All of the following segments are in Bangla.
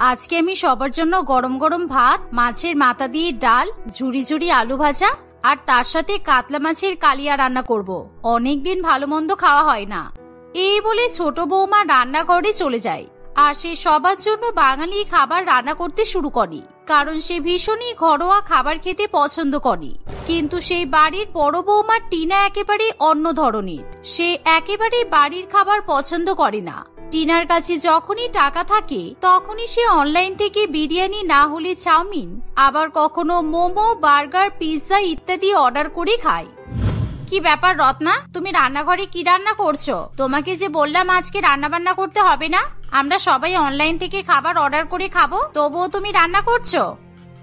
আজকে আমি সবার জন্য গরম গরম ভাত, মাছের মাথা দিয়ে ডাল, ঝুরি ঝুরি আলু ভাজা আর তার সাথে কাতলা মাছের কালিয়া রান্না করব। অনেকদিন ভালো মন্দ খাওয়া হয় না। এই বলে ছোট বৌমা রান্নাঘরে চলে যায় আর সে সবার জন্য বাঙালি খাবার রান্না করতে শুরু করে, কারণ সে ভীষণই ঘরোয়া খাবার খেতে পছন্দ করে। কিন্তু সেই বাড়ির বড় বৌমা টিনা একেবারে অন্য ধরনের। সে একেবারে বাড়ির খাবার পছন্দ করে না। টিনার কাছে যখনই টাকা থাকে তখনই সে অনলাইন থেকে বিরিয়ানি না হলে চাউমিন, আবার কখনো মোমো, বার্গার, পিৎজা ইত্যাদি অর্ডার করে খায়। কি ব্যাপার রত্না, তুমি রান্নাঘরে কি রান্না করছো? তোমাকে যে বললাম আজকে রান্না বান্না করতে হবে না, আমরা সবাই অনলাইন থেকে খাবার অর্ডার করে খাবো, তবুও তুমি রান্না করছো?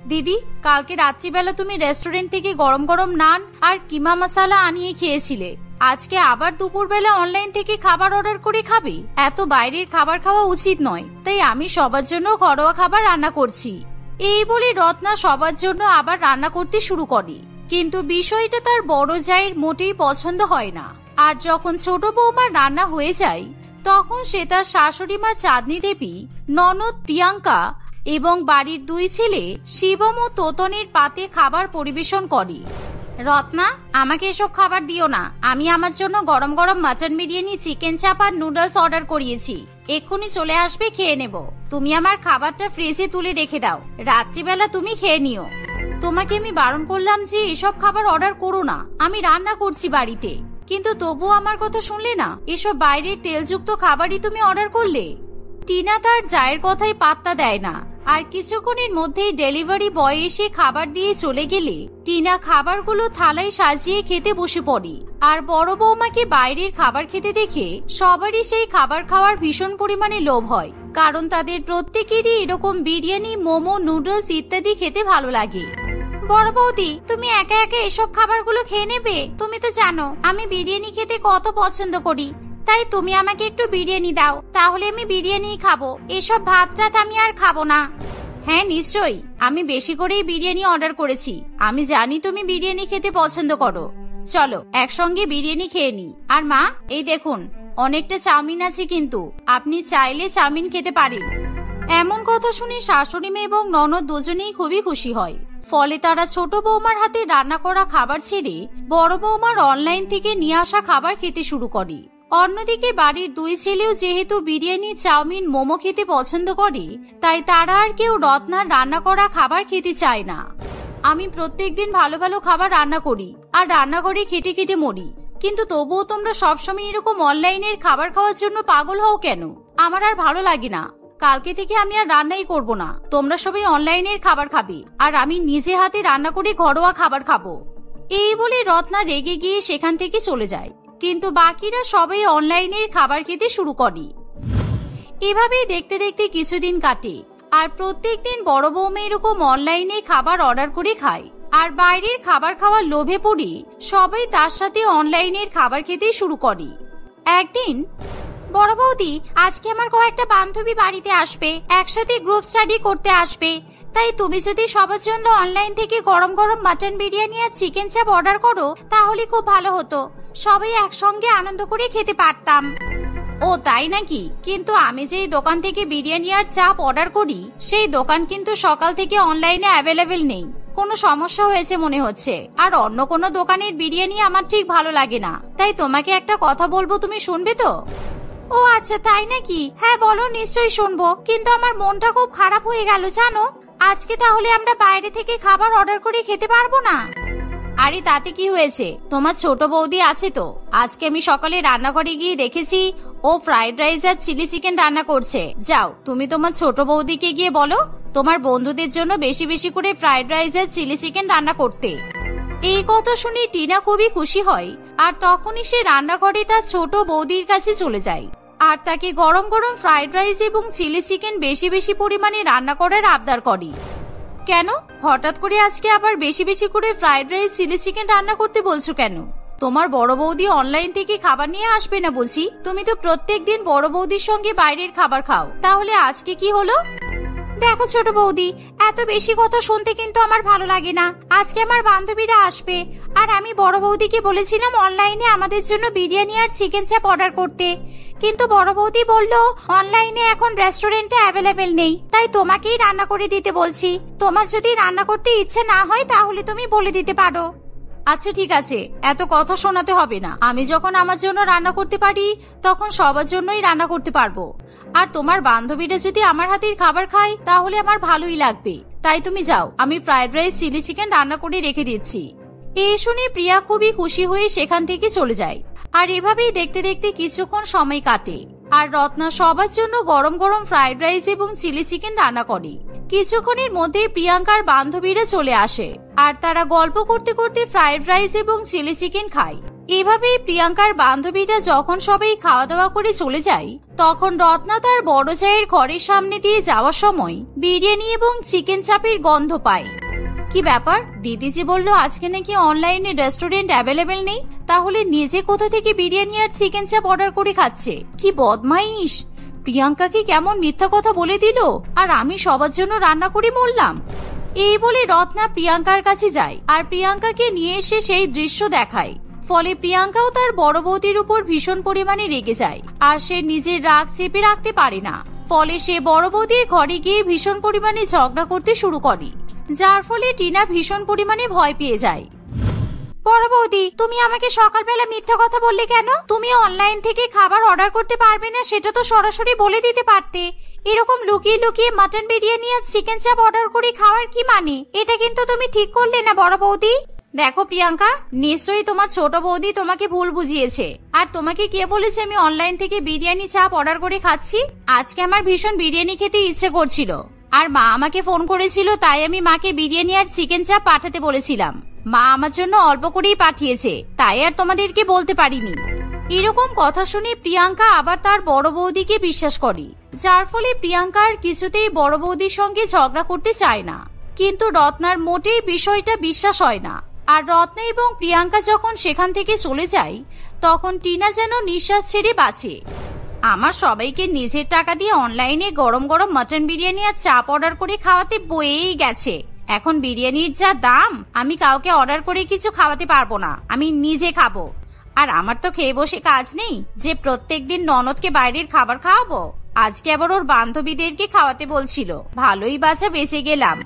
দিদি, কালকে রাত্রিবেলা তুমি রেস্টুরেন্ট থেকে গরম গরম নান আর কিমা মশলা আনিয়ে খেয়েছিলে। আজকে আবার দুপুরবেলা অনলাইন থেকে খাবার অর্ডার করে খাবে? এত বাইরের খাবার খাওয়া উচিত নয়। তাই আমি সবার জন্য ঘরোয়া খাবার রান্না করছি। এই বলে রত্না সবার জন্য আবার রান্না করতে শুরু করে। কিন্তু বিষয়টা তার বড় জায়ের মোটেই পছন্দ হয় না। আর যখন ছোট বৌমার রান্না হয়ে যায় তখন সে তার শাশুড়ি মা চাঁদনী দেবী, ননদ প্রিয়াঙ্কা এবং বাড়ির দুই ছেলে শিবম ও তোতনের পাতে খাবার পরিবেশন করে। রত্না, আমাকে এসব খাবার দিও না। আমি আমার জন্য গরম গরম মাটন বিরিয়ানি, চিকেন চাপ আর নুডলস অর্ডার করিয়েছি। এক্ষুনি চলে আসবে, খেয়ে নেব। তুমি আমার খাবারটা ফ্রিজে তুলে রেখে দাও, রাত্রিবেলা তুমি খেয়ে নিও। তোমাকে আমি বারণ করলাম যে এসব খাবার অর্ডার করো না, আমি রান্না করছি বাড়িতে, কিন্তু তবুও আমার কথা শুনলে না। এসব বাইরের তেলযুক্ত খাবারই তুমি অর্ডার করলে। টিনা তার জায়ের কথাই পাত্তা দেয় না। আর কিছুক্ষণের মধ্যেই ডেলিভারি বয় এসে খাবার দিয়ে চলে গেলে টিনা খাবারগুলো থালায় সাজিয়ে খেতে বসে পড়ে। আর বড় বৌমাকে বাইরের খাবার খেতে দেখে সবারই সেই খাবার খাওয়ার ভীষণ পরিমাণে লোভ হয়, কারণ তাদের প্রত্যেকেরই এরকম বিরিয়ানি, মোমো, নুডলস ইত্যাদি খেতে ভালো লাগে। বড় বৌদি, তুমি একা একা এসব খাবারগুলো খেয়ে নেবে? তুমি তো জানো আমি বিরিয়ানি খেতে কত পছন্দ করি। তাই তুমি আমাকে একটু বিরিয়ানি দাও, তাহলে আমি বিরিয়ানি খাবো। এসব ভাত টাত আমি আর খাবো না। হ্যাঁ নিশ্চয়ই, আমি বেশি করেই বিরিয়ানি অর্ডার করেছি। আমি জানি তুমি বিরিয়ানি খেতে পছন্দ করো। চলো একসঙ্গে বিরিয়ানি খেয়ে নি। আর মা, এই দেখুন অনেকটা চাউমিন আছে, কিন্তু আপনি চাইলে চাউমিন খেতে পারেন। এমন কথা শুনে শাশুড়ি মেয়ে এবং ননদ দুজনেই খুবই খুশি হয়। ফলে তারা ছোট বৌমার হাতে রান্না করা খাবার ছেড়ে বড় বৌমার অনলাইন থেকে নিয়ে আসা খাবার খেতে শুরু করে। অন্যদিকে বাড়ির দুই ছেলেও যেহেতু বিরিয়ানি, চাউমিন, মোমো খেতে পছন্দ করে, তাই তারা আর কেউ রত্নার রান্না করা খাবার খেতে চায় না। আমি প্রত্যেকদিন ভালো ভালো খাবার রান্না করি আর রান্না করে খেটে খেটে মরি, কিন্তু তবুও তোমরা সবসময় এরকম অনলাইনের খাবার খাওয়ার জন্য পাগল হও কেন? আমার আর ভালো লাগে না। কালকে থেকে আমি আর রান্নাই করব না। তোমরা সবাই অনলাইনের খাবার খাবে আর আমি নিজে হাতে রান্না করে ঘরোয়া খাবার খাবো। এই বলে রত্না রেগে গিয়ে সেখান থেকে চলে যায়। কিন্তু বাকিরা সবাই অনলাইনের খাবার খেতে শুরু করে। এভাবেই দেখতে দেখতে কিছুদিন কাটে আর প্রত্যেকদিন বড় বৌমা এরকম অনলাইনে খাবার অর্ডার করে খায়। আর বাইরের খাবার খাওয়ার লোভে পড়ে সবাই তার সাথে অনলাইনের খাবার খেতে শুরু করে। একদিন, বড় বৌদি, আজকে আমার কয়েকটা বান্ধবী বাড়িতে আসবে, একসাথে গ্রুপ স্টাডি করতে আসবে। তাই তুমি যদি সবার জন্য অনলাইন থেকে গরম গরম মাটন বিরিয়ানি আর চিকেন চাপ অর্ডার করো তাহলে খুব ভালো হতো। সবাই একসঙ্গে আনন্দ করে খেতে পারতাম। ও তাই নাকি? কিন্তু আমি যেই দোকান থেকে বিরিয়ানি আর চাপ অর্ডার করি সেই দোকান কিন্তু সকাল থেকে অনলাইনে অ্যাভেলেবেল নেই। কোনো সমস্যা হয়েছে মনে হচ্ছে। আর অন্য কোনো দোকানের বিরিয়ানি আমার ঠিক ভালো লাগে না। তাই তোমাকে একটা কথা বলবো, তুমি শুনবে তো? ও আচ্ছা, তাই নাকি? হ্যাঁ বলো, নিশ্চয়ই শুনবো। কিন্তু আমার মনটা খুব খারাপ হয়ে গেল জানো। আজকে তাহলে আমরা বাইরে থেকে খাবার অর্ডার করে খেতে পারবো না? আরে তাতে কি হয়েছে, তোমার ছোট বৌদি আছে তো। আজকে আমি সকালে রান্নাঘরে গিয়ে দেখেছি ও ফ্রাইড রাইস আর চিলি চিকেন রান্না করছে। যাও তুমি তোমার ছোট বৌদিকে গিয়ে বলো তোমার বন্ধুদের জন্য বেশি বেশি করে ফ্রাইড রাইস আর চিলি চিকেন রান্না করতে। এই কথা শুনে টিনা খুবই খুশি হয় আর তখনই সে রান্নাঘরে তার ছোট বৌদির কাছে চলে যায় আর তাকে গরম গরম ফ্রাইড রাইস এবং চিলি চিকেন বেশি বেশি পরিমাণে রান্না করার আবদার করে। কেন হঠাৎ করে আজকে আবার বেশি বেশি করে ফ্রাইড রাইস, চিলি চিকেন রান্না করতে বলছো কেন? তোমার বড় বৌদি অনলাইন থেকে খাবার নিয়ে আসবে না বলছি? তুমি তো প্রত্যেকদিন বড় বৌদির সঙ্গে বাইরের খাবার খাও, তাহলে আজকে কি হলো? দেখো ছোট বৌদি, এত বেশি কথা শুনতে কিন্তু আমার ভালো লাগে না। আজকে আমার বান্ধবীরা আসবে, আর আমি বড় বৌদিকে বলেছিলাম অনলাইনে আমাদের জন্য বিরিয়ানি আর চিকেন চাপ অর্ডার করতে, কিন্তু বড় বৌদি বলল অনলাইনে এখন রেস্টুরেন্টে অ্যাভেলেবেল নেই, তাই তোমাকেই রান্না করে দিতে বলছি। তোমার যদি রান্না করতে ইচ্ছে না হয় তাহলে তুমি বলে দিতে পারো। আচ্ছা ঠিক আছে, এত কথা শোনাতে হবে না। আমি যখন আমার জন্য রান্না করতে পারি তখন সবার জন্যই রান্না করতে পারবো। আর তোমার বান্ধবীরা যদি আমার হাতের খাবার খায় তাহলে আমার ভালোই লাগবে। তাই তুমি যাও, আমি ফ্রাইড রাইস চিলি চিকেন রান্না করে রেখে দিচ্ছি। এই শুনে প্রিয়া খুবই খুশি হয়ে সেখান থেকে চলে যায়। আর এভাবেই দেখতে দেখতে কিছুক্ষণ সময় কাটে, আর রত্না সবার জন্য গরম গরম ফ্রাইড রাইস এবং চিলি চিকেন রান্না করে। কিছুক্ষণের মধ্যে প্রিয়াঙ্কার বান্ধবীরা চলে আসে, আর তারা গল্প করতে করতে ফ্রাইড রাইস এবং চিলি চিকেন খায়। এভাবেই প্রিয়াঙ্কার বান্ধবীরা যখন সবাই খাওয়া দাওয়া করে চলে যায়, তখন রত্না তার বড় জায়ের ঘরের সামনে দিয়ে যাওয়ার সময় বিরিয়ানি এবং চিকেন চাপের গন্ধ পায়। কি ব্যাপার, দিদিজি বললো আজকে নাকি অনলাইনে রেস্টুরেন্ট অ্যাভেলেবেল নেই, তাহলে নিজে কোথা থেকে বিরিয়ানি আর চিকেন চাপ অর্ডার করে খাচ্ছে? কি বদমাইশ! প্রিয়াঙ্কাকে কেমন মিথ্যা কথা বলে দিল, আর আমি সবার জন্য রান্না করে মরলাম। এই বলে রত্না প্রিয়াঙ্কার কাছে যায়, আর প্রিয়াঙ্কাকে নিয়ে এসে সেই দৃশ্য দেখায়। ফলে প্রিয়াঙ্কাও তার বড় বৌদির উপর ভীষণ পরিমাণে রেগে যায়, আর সে নিজের রাগ চেপে রাখতে পারে না। ফলে সে বড় বৌদির ঘরে গিয়ে ভীষণ পরিমাণে ঝগড়া করতে শুরু করে, যার ফলে টিনা ভীষণ পরিমাণে ভয় পেয়ে যায়। বড় বৌদি, তুমি আমাকে সকালবেলা মিথ্যা কথা বললে কেন? তুমি অনলাইন থেকে খাবার অর্ডার করতে পারবে না সেটা তো সরাসরি বলে দিতে পারতে। এরকম লুকিয়ে লুকিয়ে মাটন বিরিয়ানি আর চিকেন চাপ অর্ডার করে খাওয়ার কি মানে? এটা কিন্তু তুমি ঠিক করলে না বড় বৌদি। দেখো প্রিয়াঙ্কা, নিশ্চয়ই তোমার ছোট বৌদি তোমাকে ভুল বুঝিয়েছে। আর তোমাকে কে বলেছে আমি অনলাইন থেকে বিরিয়ানি চাপ অর্ডার করে খাচ্ছি? আজকে আমার ভীষণ বিরিয়ানি খেতে ইচ্ছে করছিল, আর মা আমাকে ফোন করেছিল, তাই আমি মাকে বিরিয়ানি আর চিকেন চাপ পাঠাতে বলেছিলাম। মা আমার জন্য অল্প করেই পাঠিয়েছে, তাই আর তোমাদেরকে বলতে পারিনি। এরকম কথা শুনে প্রিয়াঙ্কা আবার তার বড় বৌদিকে বিশ্বাস করে, যার ফলে প্রিয়াঙ্কা আর কিছুতেই বড় বৌদির সঙ্গে ঝগড়া করতে চায় না। কিন্তু রত্নার মোটেই বিষয়টা বিশ্বাস হয় না। আর রত্না এবং প্রিয়াঙ্কা যখন সেখান থেকে চলে যায়, তখন টিনা যেন নিঃশ্বাস ছেড়ে বাঁচে। আমার সবাইকে নিজের টাকা দিয়ে অনলাইনে গরম গরম মাটন বিরিয়ানি আর চাপ অর্ডার করে খাওয়াতে বয়েই গেছে। এখন বিরিয়ানির যা দাম, আমি কাউকে অর্ডার করে কিছু খাওয়াতে পারবো না, আমি নিজে খাবো। আর আমার তো খেয়ে বসে কাজ নেই যে প্রত্যেকদিন ননদকে বাইরের খাবার খাওয়াবো। আজকে আবার ওর বান্ধবীদেরকে খাওয়াতে বলছিল, ভালোই বাঁচা বেঁচে গেলাম।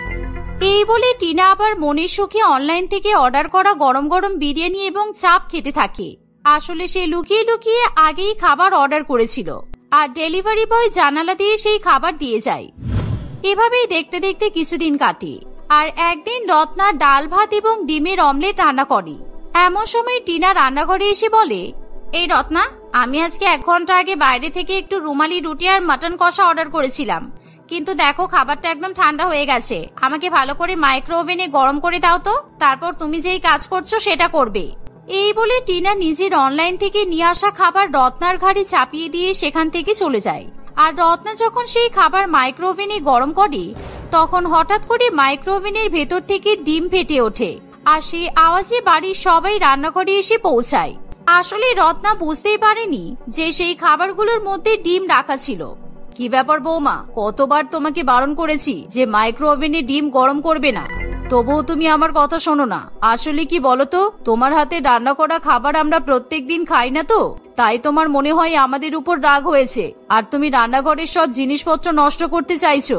এই বলে টিনা আবার মনের সুখে অনলাইন থেকে অর্ডার করা গরম গরম বিরিয়ানি এবং চাপ খেতে থাকে। আসলে সে লুকিয়ে লুকিয়ে আগেই খাবার অর্ডার করেছিল, আর ডেলিভারি বয় জানালা দিয়ে সেই খাবার দিয়ে যায়। এভাবেই দেখতে দেখতে কিছুদিন কাটে, আর একদিন রত্না ডাল ভাত এবং ডিমের অমলেট রান্না করে। এমন সময় টিনা রান্নাঘরে এসে বলে, এই রত্না, আমি আজকে 1 ঘন্টা আগে বাইরে থেকে একটু রুমালি রুটি আর মাটন কষা অর্ডার করেছিলাম, কিন্তু দেখো খাবারটা একদম ঠান্ডা হয়ে গেছে। আমাকে ভালো করে মাইক্রো ওভেনে গরম করে দাও তো, তারপর তুমি যেই কাজ করছো সেটা করবে। এই বলে টিনা নিজের অনলাইন থেকে নিয়ে আসা খাবার রত্নার ঘাড়ে চাপিয়ে দিয়ে সেখান থেকে চলে যায়। আর রত্না যখন সেই খাবার মাইক্রো ওভেনে গরম করে, তখন হঠাৎ করে মাইক্রো ওভেনের ভেতর থেকে ডিম ফেটে ওঠে, আর সেই আওয়াজে বাড়ির সবাই রান্নাঘরে এসে পৌঁছায়। আসলে রত্না বুঝতেই পারেনি যে সেই খাবারগুলোর মধ্যে ডিম রাখা ছিল। কি ব্যাপার বৌমা, কতবার তোমাকে বারণ করেছি যে মাইক্রো ওভেনে ডিম গরম করবে না, তবুও তুমি আমার কথা শোনো না। আসলে কি বলতো, তোমার হাতে রান্না করা খাবার আমরা প্রত্যেকদিন খাই না তো, তাই তোমার মনে হয় আমাদের উপর রাগ হয়েছে, আর তুমি রান্নাঘরের সব জিনিসপত্র নষ্ট করতে চাইছো।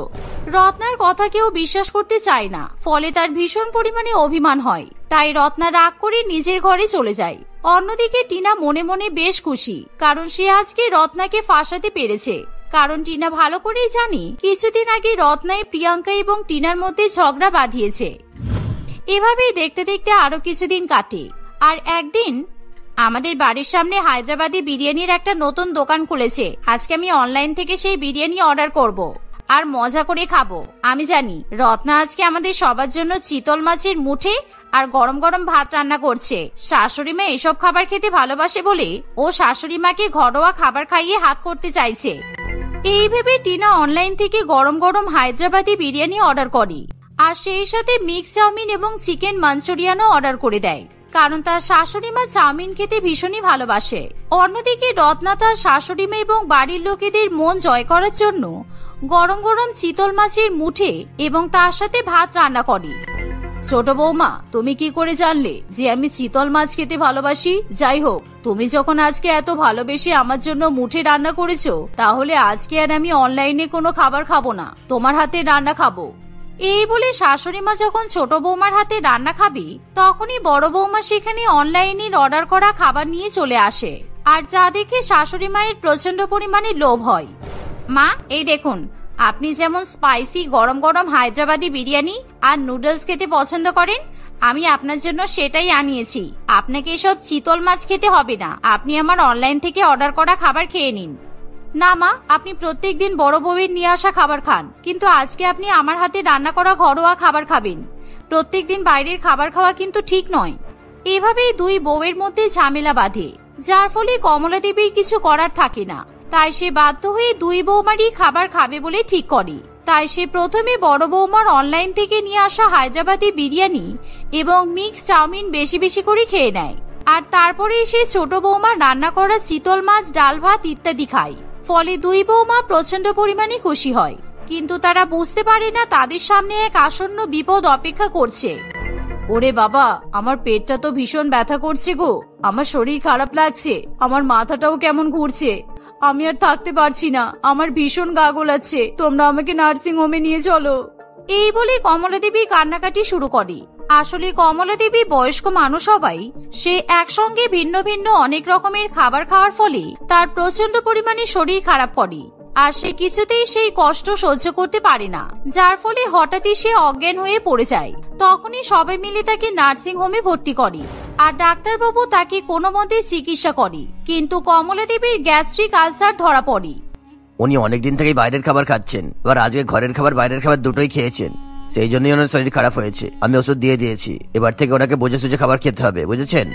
রত্নার কথা কেউ বিশ্বাস করতে চায় না, ফলে তার ভীষণ পরিমাণে অভিমান হয়। তাই রত্না রাগ করে নিজের ঘরে চলে যায়। অন্যদিকে টিনা মনে মনে বেশ খুশি, কারণ সে আজকে রত্নাকে ফাঁসাতে পেরেছে। কারণ টিনা ভালো করেই জানি কিছুদিন আগে রত্নাই প্রিয়াঙ্কা এবং টিনার মধ্যে ঝগড়া বাঁধিয়েছে। এভাবেই দেখতে দেখতে আরো কিছুদিন কাটে। আর একদিন আমাদের বাড়ির সামনে হায়দ্রাবাদি বিরিয়ানির একটা নতুন দোকান খুলেছে। আজকে আমি অনলাইন থেকে সেই বিরিয়ানি অর্ডার করব আর মজা করে খাবো। আমি জানি রত্না আজকে আমাদের সবার জন্য চিতল মাছের মুঠে আর গরম গরম ভাত রান্না করছে। শাশুড়ি মা এসব খাবার খেতে ভালোবাসে বলে ও শাশুড়ি মাকে ঘরোয়া খাবার খাইয়ে হাত করতে চাইছে। এই ভেবে টিনা অনলাইন থেকে গরম গরম হায়দ্রাবাদি বিরিয়ানি অর্ডার করে, আর সেই সাথে মিক্স চাউমিন এবং চিকেন মাঞ্চুরিয়ানও অর্ডার করে দেয়। কারণ তার শাশুড়ি মা চাউমিন খেতে ভীষণই ভালোবাসে। অন্যদিকে রত্না তার শাশুড়ি মা এবং বাড়ির লোকেদের মন জয় করার জন্য গরম গরম চিতল মাছের মুঠে এবং তার সাথে ভাত রান্না করে। ছোট বৌমা, তুমি কি করে জানলে যে আমি চিতল মাছ খেতে ভালোবাসি? যাই হোক, তুমি যখন আজকে এত ভালোবেসে আমার জন্য মুঠে রান্না করেছো, তাহলে আজকে আর আমি অনলাইনে কোনো খাবার খাবো না, তোমার হাতে রান্না খাবো। এই বলে শাশুড়ি মা যখন ছোট বৌমার হাতে রান্না খাবে, তখনই বড় বৌমা সেখানে অনলাইনে অর্ডার করা খাবার নিয়ে চলে আসে। আর যা দেখে শাশুড়ি মায়ের প্রচন্ড পরিমাণে লোভ হয়। মা, এই দেখুন, আপনি যেমন স্পাইসি গরম গরম হায়দ্রাবাদি বিরিয়ানি আর নুডলস খেতে পছন্দ করেন, আমি আপনার জন্য সেটাই আনিয়েছি। আপনাকে এসব চিতল মাছ খেতে হবে না, আপনি আমার অনলাইন থেকে অর্ডার করা খাবার খেয়ে নিন। না মা, আপনি প্রত্যেকদিন বড় বউয়ের নিয়ে আসা খাবার খান, কিন্তু আজকে আপনি আমার হাতে রান্না করা ঘরোয়া খাবার খাবেন। প্রত্যেকদিন বাইরের খাবার খাওয়া কিন্তু ঠিক নয়। এভাবেই দুই বউয়ের মধ্যে ঝামেলা বাঁধে, যার ফলে কমলা দেবীর কিছু করার থাকে না। তাই সে বাধ্য হয়ে দুই বৌমারই খাবার খাবে বলে ঠিক করে। তাই সে প্রথমে বড় বৌমার অনলাইন থেকে নিয়ে আসা হায়দ্রাবাদি বিরিয়ানি এবং মিক্স চাউমিন বেশি বেশি করে খেয়ে নেয়। আর তারপরে সে ছোট বৌমার রান্না করা চিতল মাছ, ডাল ভাত ইত্যাদি খায়। ফলে দুই বৌমা প্রচন্ড পরিমাণে খুশি হয়, কিন্তু তারা বুঝতে পারে না তাদের সামনে এক আসন্ন বিপদ অপেক্ষা করছে। ওরে বাবা, আমার পেটটা তো ভীষণ ব্যথা করছে গো, আমার শরীর খারাপ লাগছে, আমার মাথাটাও কেমন ঘুরছে, আমি আর থাকতে পারছি না, আমার ভীষণ গা গোলাচ্ছে, তোমরা আমাকে নার্সিং হোমে নিয়ে চলো। এই বলে কমলা দেবী কান্নাকাটি শুরু করে। আসলে কমলা দেবী বয়স্ক মানুষ হবাই সে একসঙ্গে ভিন্ন ভিন্ন অনেক রকমের খাবার খাওয়ার ফলে তার প্রচন্ড পরিমাণে শরীর খারাপ করে। আর সে কিছুতেই সেই কষ্ট সহ্য করতে পারে না, যার ফলে হঠাৎই সে অজ্ঞান হয়ে পড়ে যায়। তখনই সবাই মিলে তাকে নার্সিং হোমে ভর্তি করে আর ডাক্তারবাবু তাকে কোনো মতে চিকিৎসা করে। কিন্তু কমলা দেবীর গ্যাস্ট্রিক আলসার ধরা পড়ে। উনি অনেকদিন থেকেই বাইরের খাবার খাচ্ছেন, এবার আজকে ঘরের খাবার বাইরের খাবার দুটোই খেয়েছেন, সেই জন্যই ওনার শরীর খারাপ হয়েছে। আমি ওষুধ দিয়ে দিয়েছি, এবার থেকে ওনাকে বুঝে সুঝে খাবার খেতে হবে, বুঝেছেন?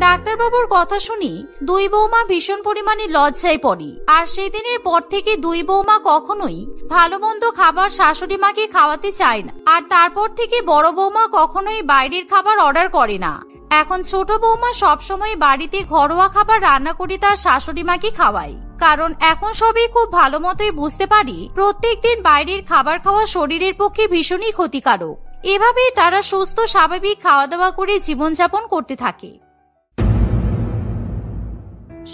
ডাক্তারবাবুর কথা শুনি দুই বৌমা ভীষণ পরিমাণে লজ্জায় পড়ে। আর সেদিনের পর থেকে দুই বৌমা কখনোই ভালো মন্দ খাবার শাশুড়ি মাকে খাওয়াতে চায় না। আর তারপর থেকে বড় বৌমা কখনোই বাইরের খাবার অর্ডার করে না। এখন ছোট বৌমা সবসময় বাড়িতে ঘরোয়া খাবার রান্না করে তার শাশুড়ি মাকে খাওয়ায়, কারণ এখন সবই খুব ভালো মতোই বুঝতে পারি প্রত্যেকদিন বাইরের খাবার খাওয়া শরীরের পক্ষে ভীষণই ক্ষতিকারক। এভাবেই তারা সুস্থ স্বাভাবিক খাওয়া দাওয়া করে জীবনযাপন করতে থাকে।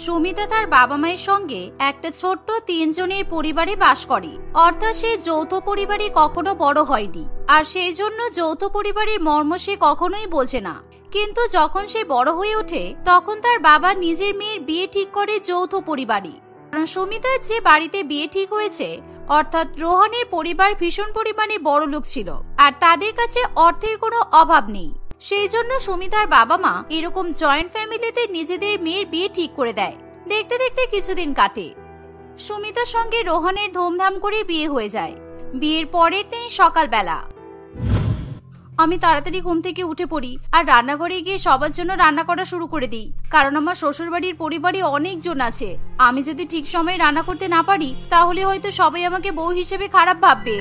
সুমিতা তার বাবা মায়ের সঙ্গে একটা ছোট্ট 3 জনের পরিবারে বাস করে, অর্থাৎ সে যৌথ পরিবারে কখনো বড় হয়নি। আর সেই জন্য যৌথ পরিবারের মর্ম সে কখনোই বোঝে না। কিন্তু যখন সে বড় হয়ে ওঠে, তখন তার বাবা নিজের মেয়ের বিয়ে ঠিক করে যৌথ পরিবারে। কারণ সুমিতার যে বাড়িতে বিয়ে ঠিক হয়েছে, অর্থাৎ রোহনের পরিবার ভীষণ পরিমাণে বড় লোক ছিল আর তাদের কাছে অর্থের কোনো অভাব নেই। সেই জন্য সুমিতার বাবা মা এরকম জয়েন্ট ফ্যামিলিতে নিজেদের মেয়ের বিয়ে ঠিক করে দেয়। দেখতে দেখতে কিছুদিন কাটে। সুমিতার সঙ্গে রোহনের ধুমধাম করে বিয়ে হয়ে যায়। বিয়ের পরের দিন সকালবেলা আমি তাড়াতাড়ি ঘুম থেকে উঠে পড়ি আর রান্নাঘরে গিয়ে সবার জন্য রান্না করা শুরু করে দিই, কারণ আমার শ্বশুরবাড়ির পরিবারে অনেকজন আছে। আমি যদি ঠিক সময়ে রান্না করতে না পারি, তাহলে হয়তো সবাই আমাকে বউ হিসেবে খারাপ ভাববে।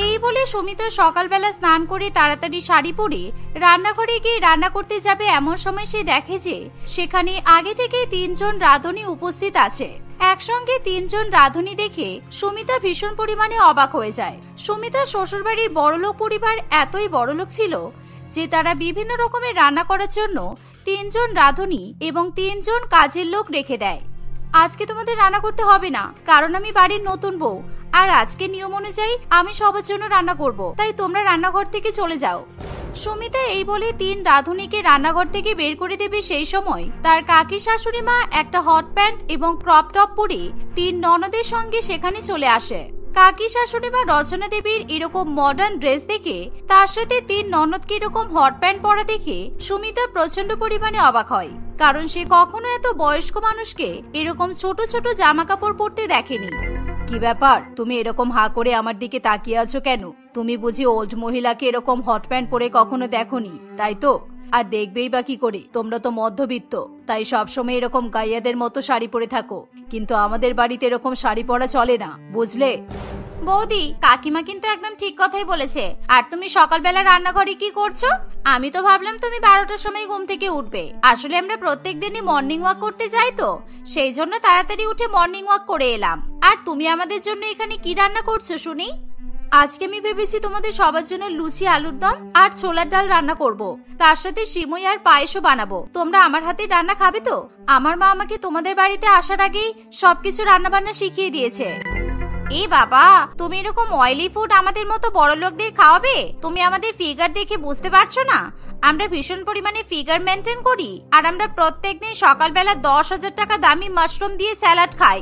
এই বলে সুমিতা সকালবেলা স্নান করে তাড়াতাড়ি শাড়ি পরে রান্নাঘরে গিয়ে রান্না করতে যাবে। এমন সময় সে দেখে যে সেখানে আগে থেকে 3 জন রাঁধুনি উপস্থিত আছে। একসঙ্গে 3 জন রাঁধুনি দেখে সুমিতা ভীষণ পরিমাণে অবাক হয়ে যায়। সুমিতার শ্বশুরবাড়ির বড়লোক পরিবার এতই বড়লোক ছিল যে তারা বিভিন্ন রকমের রান্না করার জন্য 3 জন রাঁধুনি এবং 3 জন কাজের লোক রেখে দেয়। আজকে তোমাদের রান্না করতে হবে না, কারণ আমি বাড়ির নতুন বউ, আর আজকে নিয়ম অনুযায়ী আমি সবার জন্য রান্না করব, তাই তোমরা রান্নাঘর থেকে চলে যাও। সুমিতা এই বলে 3 রাঁধুনিকে রান্নাঘর থেকে বের করে দেবে। সেই সময় তার কাকি শাশুড়ি মা একটা হট প্যান্ট এবং ক্রপ টপ পরে 3 ননদের সঙ্গে সেখানে চলে আসে। কাকি শাশুড়ি মা রচনা দেবীর এরকম মডার্ন ড্রেস দেখে তার সাথে 3 ননদকে এরকম হট প্যান্ট পরা দেখে সুমিতা প্রচন্ড পরিমাণে অবাক হয়, কারণ সে কখনো এত বয়স্ক মানুষকে এরকম ছোট ছোট জামা কাপড় পরতে দেখেনি। কি ব্যাপার, তুমি এরকম হা করে আমার দিকে তাকিয়ে আছো কেন? তুমি বুঝি ওল্ড মহিলাকে এরকম হট প্যান্ট পরে কখনো দেখোনি, তাই তো? আর দেখবেই বা কি করে, তোমরা তো মধ্যবিত্ত, তাই সবসময় এরকম গাইয়াদের মতো শাড়ি পরে থাকো। কিন্তু আমাদের বাড়িতে এরকম শাড়ি পরা চলে না, বুঝলে? বৌদি, কাকিমা কিন্তু একদম ঠিক কথাই বলেছে। আর তুমি সকালবেলা রান্নাঘরে কি করছো? আমি তো ভাবলাম তুমি 12টার সময় ঘুম থেকে উঠবে। আসলে আমরা প্রত্যেকদিনই মর্নিং ওয়াক করতে যাই, তো সেই জন্য তাড়াতাড়ি উঠে মর্নিং ওয়াক করে এলাম। আর তুমি আমাদের জন্য এখানে কি রান্না করছো শুনি? আজকে আমি ভেবেছি তোমাদের সবার জন্য লুচি, আলুর দম আর ছোলার ডাল রান্না করব। তার সাথে সিমুই আর পায়েসও বানাবো। তোমরা আমার হাতে রান্না খাবে তো? আমার মা আমাকে তোমাদের বাড়িতে আসার আগেই সবকিছু রান্না বান্না শিখিয়ে দিয়েছে। এ বাবা, তুমি এরকম অয়েলি ফুড আমাদের মতো বড় লোকদের খাওয়াবে? তুমি আমাদের ফিগার দেখে বুঝতে পারছো না? আমরা ভীষণ পরিমাণে ফিগার মেনটেন করি, আর আমরা প্রত্যেকদিন সকালবেলা 10,000 টাকা দামি মাশরুম দিয়ে স্যালাড খাই।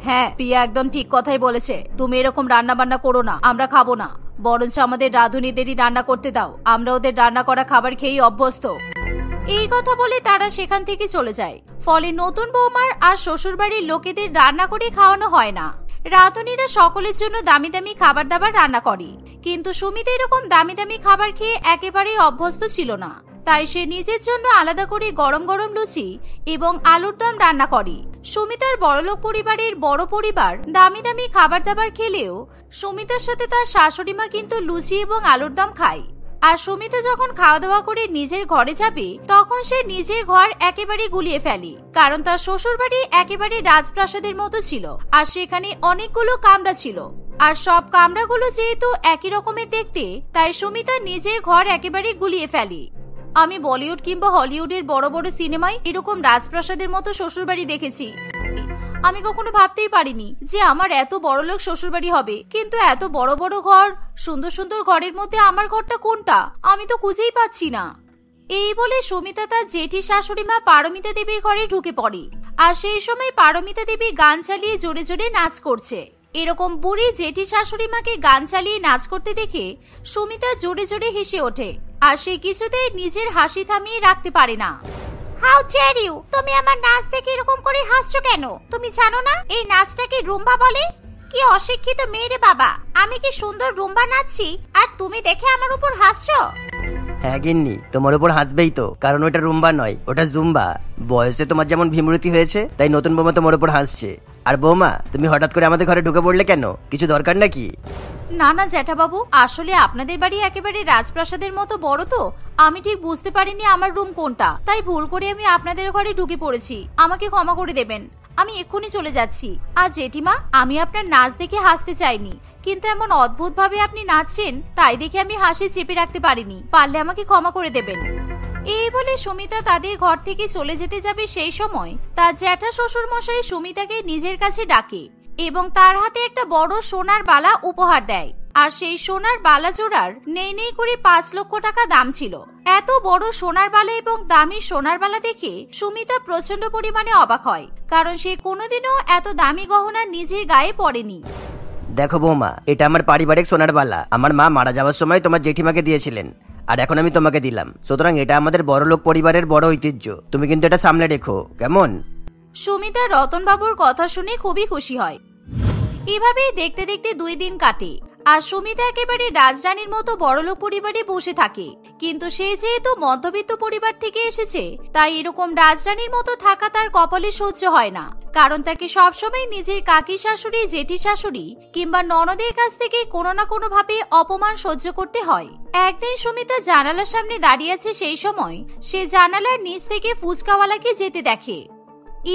হ্যাঁ, প্রিয়া একদম ঠিক কথাই বলেছে। তুমি এরকম রান্না বান্না করো না, আমরা খাবো না। বরঞ্চ আমাদের রাঁধুনিদেরই রান্না করতে দাও, আমরা ওদের রান্না করা খাবার খেয়েই অভ্যস্ত। এই কথা বলে তারা সেখান থেকে চলে যায়। ফলে নতুন বৌমার আর শ্বশুর বাড়ির লোকেদের রান্না করে খাওয়ানো হয় না। রাঁধুনিরা সকলের জন্য দামি দামি খাবার দাবার রান্না করে, কিন্তু সুমিতা এরকম দামি দামি খাবার খেয়ে একেবারেই অভ্যস্ত ছিল না। তাই সে নিজের জন্য আলাদা করে গরম গরম লুচি এবং আলুর দম রান্না করে। সুমিতার বড়লোক পরিবারের বড় পরিবার দামি দামি খাবার দাবার খেলেও সুমিতার সাথে তার শাশুড়ি মা কিন্তু লুচি এবং আলুর দম খায়। আর সুমিতা যখন খাওয়া দাওয়া করে নিজের ঘরে যাবে, তখন সে নিজের ঘর একেবারে গুলিয়ে ফেলে। কারণ তার শ্বশুর বাড়ি একেবারে রাজপ্রাসাদের মতো ছিল, আর সেখানে অনেকগুলো কামরা ছিল। আর সব কামরাগুলো যেহেতু একই রকমের দেখতে, তাই সুমিতা নিজের ঘর একেবারে গুলিয়ে ফেলে। আমি বলিউড কিংবা হলিউডের বড় বড় সিনেমায় এরকম রাজপ্রাসাদের মতো শ্বশুরবাড়ি দেখেছি। আমি কখনো ভাবতেই পারিনি যে আমার এত বড়লোক শ্বশুরবাড়ি হবে। কিন্তু এত বড় বড় ঘর, সুন্দর সুন্দর ঘরের মধ্যে আমার ঘরটা কোনটা আমি তো খুঁজেই পাচ্ছি না। এই বলে সুমিতা তার জেঠি শাশুড়ি মা পারমিতা দেবীর ঘরে ঢুকে পড়ে। আর সেই সময় পারমিতা দেবী গান চালিয়ে জোরে জোরে নাচ করছে। এরকম বুড়ি জেঠি শাশুড়ি মাকে গান চালিয়ে নাচ করতে দেখে সুমিতা জোরে জোরে হেসে ওঠে। আর সে কিছুতেই নিজের হাসি থামিয়ে রাখতে পারে না। How dare you! তুমি আমার নাচ দেখে এরকম করে হাসছো কেন? তুমি জানো না এই নাচটাকে রুম্বা বলে? কি অশিক্ষিত মেয়ে রে বাবা! আমি কি সুন্দর রুম্বা নাচছি, আর তুমি দেখে আমার উপর হাসছো? হ্যাঁ গিন্নি, তোমার উপর হাসবেই তো, কারণ ওটা রুম্বা নয়, ওটা জুম্বা। বয়সে তোমার যেমন ভীমরতি হয়েছে, তাই নতুন বৌমা তোমার উপর হাসছে। আর বৌমা, তুমি হঠাৎ করে আমাদের ঘরে ঢুকে পড়লে কেন? কিছু দরকার নাকি? না না জ্যাঠাবাবু, আসলে আপনাদের বাড়ি একেবারে রাজপ্রাসাদের মতো বড়, তো আমি ঠিক বুঝতে পারিনি আমার রুম কোনটা, তাই ভুল করে আমি আপনাদের ঘরে ঢুকে পড়েছি। আমাকে ক্ষমা করে দেবেন, আমি এক্ষুনি চলে যাচ্ছি। আর জেঠিমা, আমি আপনার নাচ দেখে হাসতে চাইনি, কিন্তু এমন অদ্ভুত ভাবে আপনি নাচছেন তাই দেখে আমি হাসি চেপে রাখতে পারিনি। পারলে আমাকে ক্ষমা করে দেবেন। এই বলে সুমিতা তাদের ঘর থেকে চলে যেতে যাবে, সেই সময় তার জ্যাঠা শ্বশুর মশাই সুমিতাকে নিজের কাছে ডাকে এবং তার হাতে একটা বড় সোনার বালা উপহার দেয়। আর সেই সোনার বালা জোড়ার নেই নেই করে 5 লক্ষ টাকা দাম ছিল। এত বড় সোনার বালা এবং দামি সোনার বালা দেখে সুমিতা প্রচন্ড পরিমাণে অবাক হয়, কারণ সে কোনোদিনও এত দামি গহনা নিজের গায়ে পরেনি। দেখো বৌমা, এটা আমার পারিবারিক সোনার বালা। আমার মা মারা যাওয়ার সময় তোমার জেঠিমাকে দিয়েছিলেন, আর এখন আমি তোমাকে দিলাম। সুতরাং এটা আমাদের বড়লোক পরিবারের বড় ঐতিহ্য। তুমি কিন্তু এটা সামলে রেখো, কেমন? সুমিতা রতন বাবুর কথা শুনে খুবই খুশি হয়। এভাবেই দেখতে দেখতে 2 দিন কাটে, আর সুমিতা একেবারে রাজরানীর মতো বড়লোক পরিবারে বসে থাকে। কিন্তু সে যেহেতু মধ্যবিত্ত পরিবার থেকে এসেছে, তাই এরকম রাজরানীর মতো থাকা তার কপালে সহ্য হয় না। কারণ তাকে সবসময় নিজের কাকি শাশুড়ি, জেঠি শাশুড়ি কিংবা ননদের কাছ থেকে কোনো না কোনো ভাবে অপমান সহ্য করতে হয়। একদিন সুমিতা জানালার সামনে দাঁড়িয়ে আছে, সেই সময় সে জানালার নিচ থেকে ফুচকাওয়ালাকে যেতে দেখে।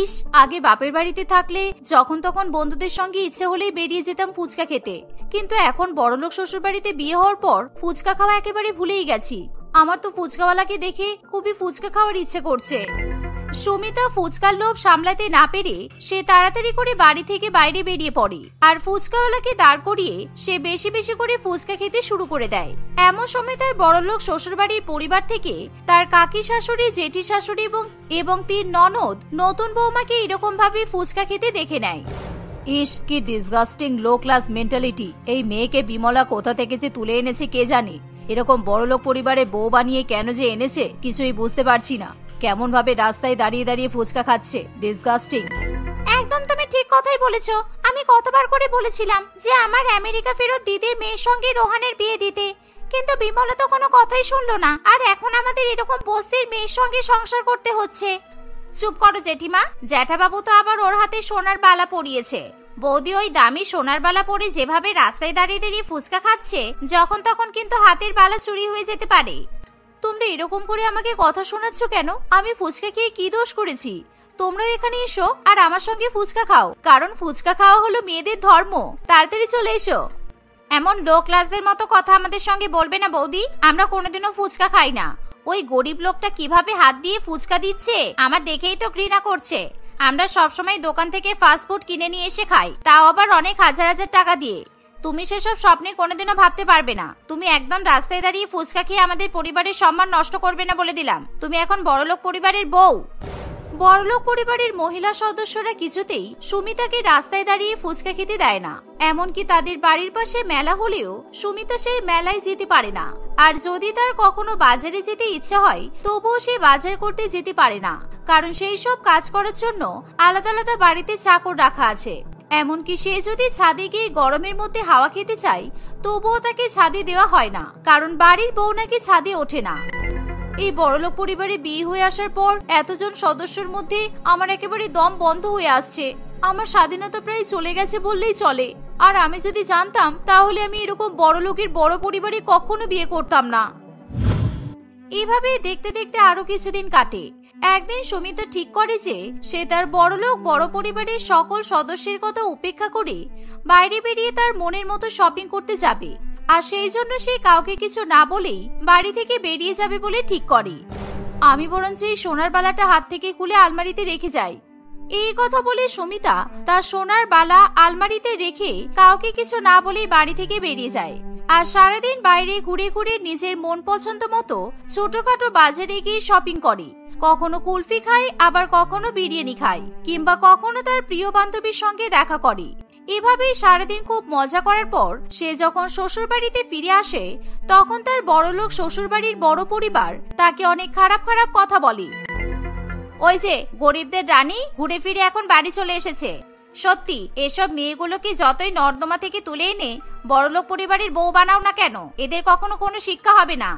ইস, আগে বাপের বাড়িতে থাকলে যখন তখন বন্ধুদের সঙ্গে ইচ্ছে হলেই বেরিয়ে যেতাম ফুচকা খেতে, কিন্তু এখন বড়লোক শ্বশুর বাড়িতে বিয়ে হওয়ার পর ফুচকা খাওয়া একেবারে ভুলেই গেছি। আমার তো ফুচকাওয়ালাকে দেখে খুবই ফুচকা খাওয়ার ইচ্ছে করছে। সুমিতা ফুচকার লোভ সামলাতে না পেরে সে তাড়াতাড়ি করে বাড়ি থেকে বাইরে বেরিয়ে পড়ে, আর ফুচকাওয়ালাকে দাঁড় করিয়ে সে বেশি বেশি করে ফুচকা খেতে শুরু করে দেয়। এমন সময় তার বড়লোক শ্বশুর বাড়ির পরিবার থেকে তার কাকি শাশুড়ি, জেঠি শাশুড়ি এবং 3 ননদ নতুন বৌমাকে এরকম ভাবে ফুচকা খেতে দেখে নেয়। ইস, কি ডিসগাস্টিং লো ক্লাস মেন্টালিটি! এই মেয়েকে বিমলা কোথা থেকে যে তুলে এনেছে কে জানে। এরকম বড়লোক পরিবারে বউ বানিয়ে কেন যে এনেছে কিছুই বুঝতে পারছি না। কেমন ভাবে রাস্তায় দাঁড়িয়ে দাঁড়িয়ে ফুচকা খাচ্ছে, ডিসগাস্টিং। একদম তুমি ঠিক কথাই বলেছো। আমি কতবার করে বলেছিলাম যে আমার আমেরিকা ফেরত দিদির মেয়ের সঙ্গে রোহানের বিয়ে দিতে, কিন্তু বিমলা তো কোনো কথাই শুনলো না। আর এখন আমাদের এরকম বস্তির মেয়ের সঙ্গে সংসার করতে হচ্ছে। চুপ করো জেঠিমা, জ্যাঠাবাবু তো আবার ওর হাতে সোনার বালা পরিয়েছে। বৌদি ওই দামি সোনার বালা পরে যেভাবে রাস্তায় দাঁড়িয়ে দাঁড়িয়ে ফুচকা খাচ্ছে, যখন তখন কিন্তু হাতের বালা চুরি হয়ে যেতে পারে। তোমরা এরকম করে আমাকে কথা শোনাচ্ছ কেন? আমি ফুচকা খেয়ে কি দোষ করেছি? তোমরা এখানে এসো আর আমার সঙ্গে ফুচকা খাও, কারণ ফুচকা খাওয়া হলো মেয়েদের ধর্ম। তাড়াতাড়ি চলে এসো। এমন লো ক্লাসের মতো কথা আমাদের সঙ্গে বলবে না বৌদি। আমরা কোনোদিনও ফুচকা খাই না। ওই গরিব লোকটা কিভাবে হাত দিয়ে ফুচকা দিচ্ছে আমার দেখেই তো ঘৃণা করছে। আমরা সবসময় দোকান থেকে ফাস্ট ফুড কিনে নিয়ে এসে খাই, তাও আবার অনেক হাজার হাজার টাকা দিয়ে। তুমি সেসব স্বপ্নে কোনোদিনও ভাবতে পারবে না। তুমি একদম রাস্তায় দাঁড়িয়ে ফুচকা খেয়ে আমাদের পরিবারের সম্মান নষ্ট করবে না বলে দিলাম। তুমি এখন বড়লোক পরিবারের বউ। বড়লোক পরিবারের মহিলা সদস্যরা কিছুতেই সুমিতাকে রাস্তায় দাঁড়িয়ে ফুচকা খেতে দেয় না। এমনকি তাদের বাড়ির পাশে মেলা হলেও সুমিতা সেই মেলায় যেতে পারে না। আর যদি তার কখনো বাজারে যেতে ইচ্ছে হয় তবুও সে বাজার করতে যেতে পারে না, কারণ সেই সব কাজ করার জন্য আলাদা আলাদা বাড়িতে চাকর রাখা আছে। এমনকি সে যদি ছাদে গিয়ে গরমের মধ্যে হাওয়া খেতে চায় তবুও তাকে ছাদে দেওয়া হয় না, কারণ বাড়ির বউ নাকি ছাদে ওঠে না। এই বড়লোক পরিবারে বিয়ে হয়ে আসার পর এতজন সদস্যের মধ্যে আমার একেবারে দম বন্ধ হয়ে আসছে। আমার স্বাধীনতা প্রায় চলে গেছে বললেই চলে। আর আমি যদি জানতাম তাহলে আমি এরকম বড়লোকের বড় পরিবারে কখনো বিয়ে করতাম না। এইভাবে দেখতে দেখতে আরো কিছুদিন কাটে। একদিন সুমিতা ঠিক করে যে সে তার বড়লোক বড় পরিবারের সকল সদস্যের কথা উপেক্ষা করে বাইরে বেরিয়ে তার মনের মতো শপিং করতে যাবে। আর সেই জন্য সে কাউকে কিছু না বলেই বাড়ি থেকে বেরিয়ে যাবে বলে ঠিক করে। আমি বরঞ্চ এই সোনার বালাটা হাত থেকে খুলে আলমারিতে রেখে যাই। এই কথা বলে সুমিতা তার সোনার বালা আলমারিতে রেখে কাউকে কিছু না বলেই বাড়ি থেকে বেরিয়ে যায়। আর সারাদিন বাইরে ঘুরে ঘুরে নিজের মন পছন্দ মতো ছোটখাটো বাজারে গিয়ে শপিং করে। কখনো কুলফি খায়, আবার কখনো বিরিয়ানি খায়, কিংবা কখনো তার প্রিয় বান্ধবীর সঙ্গে দেখা করে। এভাবেই সারাদিন খুব মজা করার পর সে যখন শ্বশুর বাড়িতে ফিরে আসে তখন তার বড়লোক শ্বশুর বাড়ির বড় পরিবার তাকে অনেক খারাপ খারাপ কথা বলে। ওই যে গরিবদের রানী ঘুরে ফিরে এখন বাড়ি চলে এসেছে। সত্যি এসব মেয়েগুলোকে যতই নর্দমা থেকে তুলে এনে বড়লোক পরিবারের বউ বানাও না কেন, এদের কখনো কোনো শিক্ষা হবে না।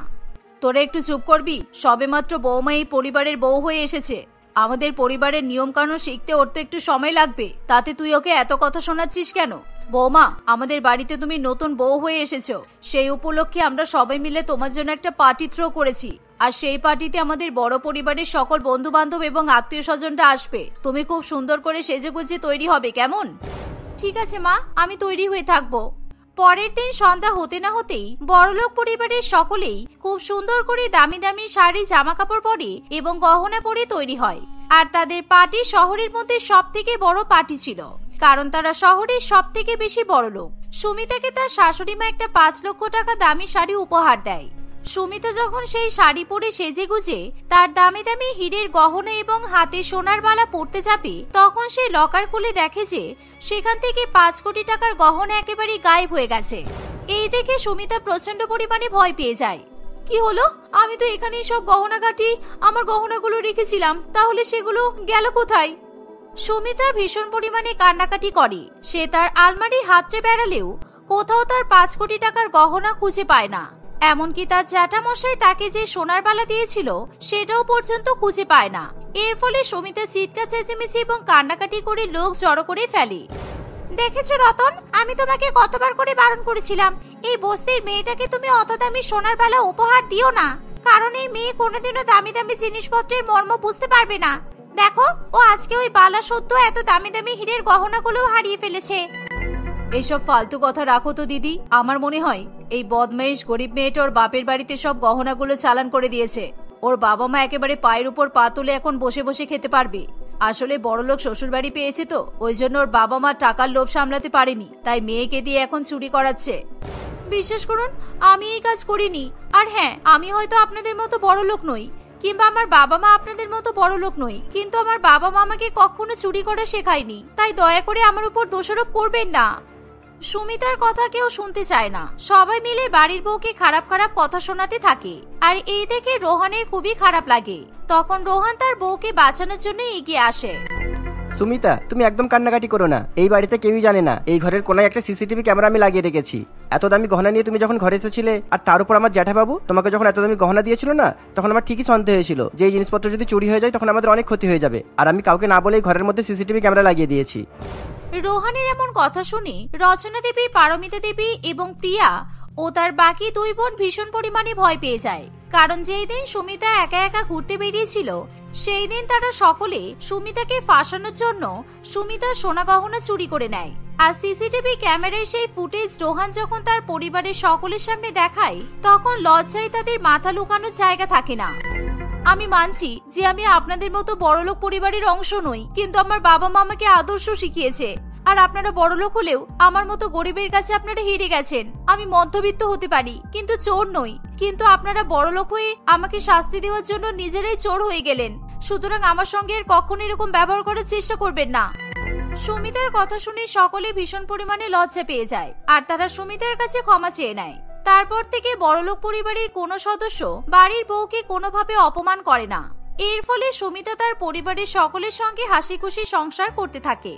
তোরা একটু চুপ করবি? সবেমাত্র বৌমা এই পরিবারের বউ হয়ে এসেছে। আমাদের পরিবারের নিয়ম কানুন শিখতে ওর তো একটু সময় লাগবে, তাতে তুই ওকে এত কথা শোনাচ্ছিস কেন? বৌমা, আমাদের বাড়িতে তুমি নতুন বউ হয়ে এসেছো, সেই উপলক্ষে আমরা সবাই মিলে তোমার জন্য একটা পার্টি থ্রো করেছি। আর সেই পার্টিতে আমাদের বড় পরিবারের সকল বন্ধু বান্ধব এবং আত্মীয় স্বজনরা আসবে। তুমি খুব সুন্দর করে সেজেগুজে তৈরি হবে, কেমন? ঠিক আছে মা, আমি তৈরি হয়ে থাকবো। পরের দিন সন্ধ্যা হতে না হতেই বড়লোক পরিবারের সকলেই খুব সুন্দর করে দামি দামি শাড়ি জামা কাপড় পরে এবং গহনা পরে তৈরি হয়। আর তাদের পার্টি শহরের মধ্যে সব থেকে বড় পার্টি ছিল, কারণ তারা শহরের সব থেকে বেশি বড়লোক। সুমিতাকে তার শাশুড়ি মা একটা 5 লক্ষ টাকা দামি শাড়ি উপহার দেয়। সুমিতা যখন সেই শাড়ি পরে সেজেগুজে তার দামি দামি হীরের গহনা এবং হাতে সোনার বালা পরতে যাবে তখন সে লকার খুলে দেখে যে সেখান থেকে 5 কোটি টাকার গহনা একেবারে গায়েব হয়ে গেছে। এই দেখে সুমিতা প্রচন্ড পরিমাণে ভয় পেয়ে যায়। কি হলো? আমি তো এখানেই সব গহনা কাটি আমার গহনাগুলো রেখেছিলাম, তাহলে সেগুলো গেল কোথায়? সুমিতা ভীষণ পরিমাণে কান্নাকাটি করে। সে তার আলমারি হাতড়ে বেড়ালেও কোথাও তার 5 কোটি টাকার গহনা খুঁজে পায় না। এমনকি তার জ্যাঠামশাই তাকে যে সোনার বালা দিয়েছিল সেটাও পর্যন্ত খুঁজে পায় না। এর ফলে সুমিতা চিৎকার চেঁচামেচি এবং কান্নাকাটি করে লোক জড়ো করে ফেলে। দেখেছো রতন, আমি তোমাকে কতবার করে বারণ করেছিলাম এই বস্তির মেয়েটাকে তুমি অত দামি সোনার বালা উপহার দিও না, কারণ এই মেয়ে কোনোদিনও দামি দামি জিনিসপত্রের মর্ম বুঝতে পারবে না। দেখো, ও আজকে ওই বালা সত্য এত দামি দামি হীরের গহনাগুলো হারিয়ে ফেলেছে। এইসব ফালতু কথা রাখো তো দিদি। আমার মনে হয় এই বদমাইশ গরিব মেয়েটা ওর বাপের বাড়িতে সব গহনাগুলো চালান করে দিয়েছে। ওর বাবা মা একেবারে পায়ের উপর পা তুলে এখন বসে বসে খেতে পারবে। আসলে বড়লোক শ্বশুর বাড়ি পেয়েছে তো ওই জন্য ওর বাবা মা টাকার লোভ সামলাতে পারেনি, তাই মেয়েকে দিয়ে এখন চুরি করাচ্ছে। বিশ্বাস করুন, আমি এই কাজ করিনি। আর হ্যাঁ, আমি হয়তো আপনাদের মতো বড়লোক নই, কিংবা আমার বাবা মা আপনাদের মতো বড়লোক নই, কিন্তু আমার বাবা মা আমাকে কখনো চুরি করা শেখায়নি, তাই দয়া করে আমার উপর দোষারোপ করবেন না। সুমিতার কথা কেউ শুনতে চায় না। সবাই মিলে বাড়ির বউকে খারাপ খারাপ কথা শোনাতে থাকে। আর এই দেখে রোহানের খুবই খারাপ লাগে। তখন রোহান তার বউকে বাঁচানোর জন্য এগিয়ে আসে। সুমিতা, তুমি একদম কান্নাকাটি করো না। এই বাড়িতে কেউই জানে না এই ঘরের কোনায় একটা সিসিটিভি ক্যামেরা আমি লাগিয়ে রেখেছি। এত দামি গহনা নিয়ে তুমি যখন ঘরে এসেছিলে, আর তার উপর আমার জ্যাঠাবাবু তোমাকে যখন এত দামি গহনা দিয়েছিল না, তখন আমার ঠিকই সন্দেহ হয়েছিল যে এই জিনিসপত্র যদি চুরি হয়ে যায় তখন আমাদের অনেক ক্ষতি হয়ে যাবে। আর আমি কাউকে না বলে ঘরের মধ্যে সিসিটিভি ক্যামেরা লাগিয়ে দিয়েছি। রোহানের এমন কথা শুনে রচনা দেবী, পারমিতা দেবী এবং প্রিয়া ও তার বাকি 2 বোন ভীষণ পরিমাণে ভয় পেয়ে যায়। কারণ যেই দিন সুমিতা একা একা ঘুরতে বেরিয়েছিল সেই দিন তারা সকলে সুমিতাকে ফাঁসানোর জন্য সুমিতার সোনা গহনা চুরি করে নেয়। আর সিসিটিভি ক্যামেরায় সেই ফুটেজ রোহান যখন তার পরিবারের সকলের সামনে দেখায় তখন লজ্জায় তাদের মাথা লুকানোর জায়গা থাকে না। আমি মানছি যে আমি আপনাদের মতো বড়লোক পরিবারের অংশ নই, কিন্তু আমার বাবা মা আমাকে আদর্শ শিখিয়েছে। আর আপনারা বড়লোক হলেও আমার মতো গরিবের কাছে আপনারা হেরে গেছেন। আমি মধ্যবিত্ত হতে পারি কিন্তু চোর নই, কিন্তু আপনারা বড়লোক হয়ে আমাকে শাস্তি দেওয়ার জন্য নিজেরাই চোর হয়ে গেলেন। সুতরাং আমার সঙ্গে আর কখনো এরকম ব্যবহার করার চেষ্টা করবেন না। সুমিতার কথা শুনে সকলে ভীষণ পরিমাণে লজ্জা পেয়ে যায় আর তারা সুমিতার কাছে ক্ষমা চেয়ে নেয়। তারপর থেকে বড়লোক পরিবারের কোনো সদস্য বাড়ির বউকে কোনোভাবে অপমান করে না। এর ফলে সুমিতা তার পরিবারের সকলের সঙ্গে হাসি খুশি সংসার করতে থাকে।